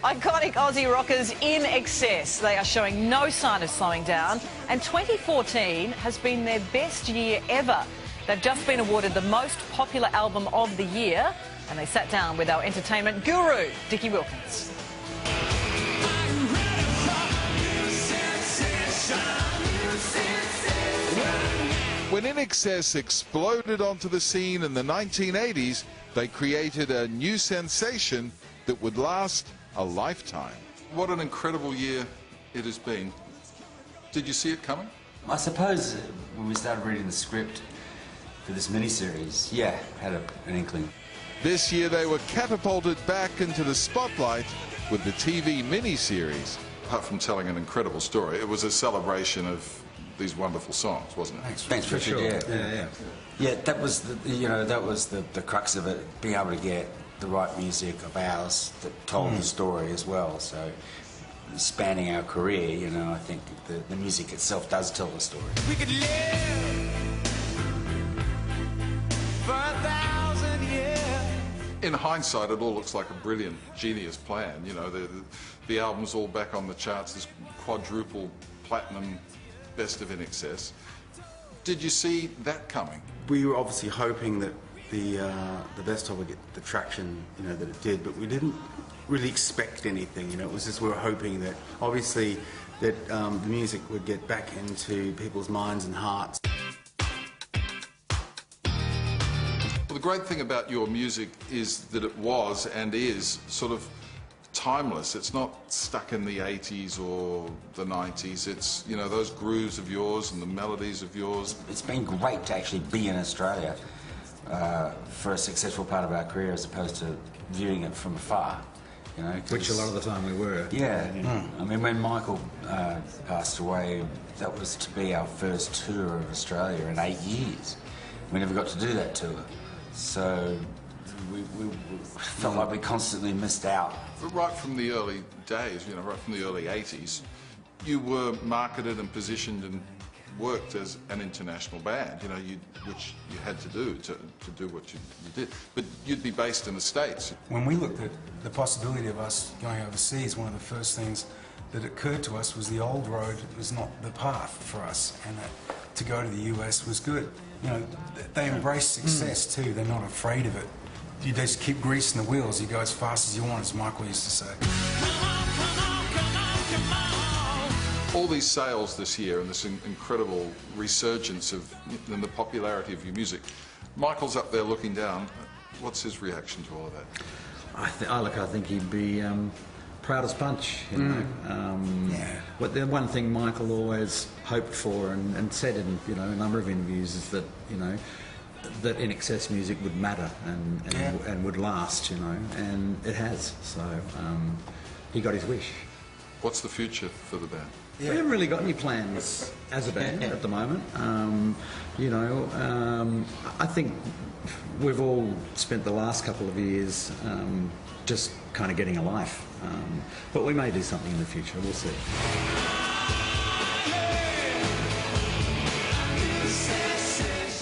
Iconic Aussie rockers INXS. They are showing no sign of slowing down, and 2014 has been their best year ever. They've just been awarded the most popular album of the year, and they sat down with our entertainment guru, Dickie Wilkins. When INXS exploded onto the scene in the 1980s, they created a new sensation that would last a lifetime. What an incredible year it has been. Did you see it coming? I suppose when we started reading the script for this miniseries, yeah, had an inkling. This year they were catapulted back into the spotlight with the TV miniseries. Apart from telling an incredible story, it was a celebration of these wonderful songs, wasn't it? Thanks for sure. Yeah, that was the crux of it, being able to get the right music of ours that told the story as well. So spanning our career, I think the music itself does tell the story. We could live for 1,000 years. In hindsight, it all looks like a brilliant, genius plan. The album's all back on the charts, this quadruple platinum best of INXS. Did you see that coming? We were obviously hoping that the best of would get the traction, that it did, but we didn't really expect anything. It was just we were hoping that obviously that the music would get back into people's minds and hearts. Well, the great thing about your music is that it was and is sort of timeless. It's not stuck in the 80s or the 90s. It's, those grooves of yours and the melodies of yours. It's been great to actually be in Australia for a successful part of our career as opposed to viewing it from afar. Which a lot of the time we were. Yeah. I mean, when Michael passed away, that was to be our first tour of Australia in 8 years. We never got to do that tour. So we felt like we constantly missed out. But right from the early days, right from the early 80s, you were marketed and positioned and worked as an international band, which you had to do to do what you did. But you'd be based in the States. When we looked at the possibility of us going overseas, one of the first things that occurred to us was the old road was not the path for us, and that to go to the US was good. They embrace success too. They're not afraid of it. You just keep greasing the wheels. You go as fast as you want, as Michael used to say. All these sales this year and this incredible resurgence in the popularity of your music. Michael's up there looking down. What's his reaction to all of that? I think he'd be proud as punch. But the one thing Michael always hoped for and said in a number of interviews is that that INXS music would matter and would last, and it has. So he got his wish. What's the future for the band? We haven't really got any plans as a band at the moment. I think we've all spent the last couple of years just kind of getting a life. But we may do something in the future, we'll see.